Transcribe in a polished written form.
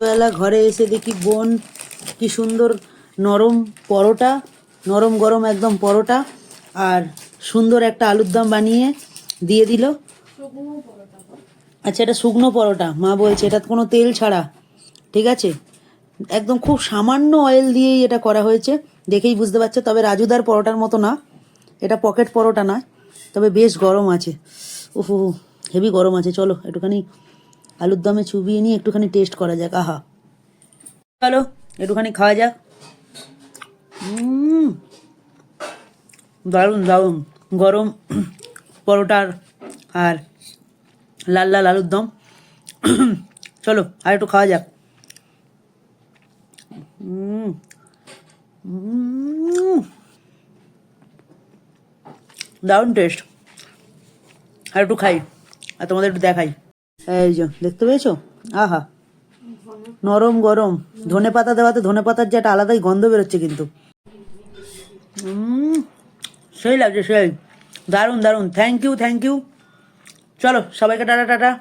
বেলা ঘরে এসে দেখি বোন কি সুন্দর নরম পরোটা, নরম গরম একদম পরোটা আর সুন্দর একটা আলুর দম বানিয়ে দিয়ে দিল। আচ্ছা, এটা শুকনো পরোটা, মা বলছে এটা কোনো তেল ছাড়া, ঠিক আছে, একদম খুব সামান্য অয়েল দিয়েই এটা করা হয়েছে, দেখেই বুঝতে পারছো। তবে রাজুদার পরোটার মতো না, এটা পকেট পরোটা নয়, তবে বেশ গরম আছে। উফ, হেভি গরম আছে। চলো একটুখানি আলুর দমে চুবিয়ে নিয়ে একটুখানি টেস্ট করা যাক। আহা, চলো একটুখানি খাওয়া যাক। দারুণ দারুণ গরম পরোটার আর লাল লাল আলুর দম। চলো আর একটু খাওয়া যাক। দারুণ টেস্ট। আর একটু খাই আর তোমাদের একটু দেখাই। এই যে দেখতে পেয়েছো, আহা, নরম গরম। ধনে পাতা দেওয়াতে ধনে পাতার যে একটা আলাদাই গন্ধ বেরোচ্ছে কিন্তু। সেই লাগছে, সেই দারুণ দারুণ। Thank you, thank you. চলো সবাইকে টাটা টাটা।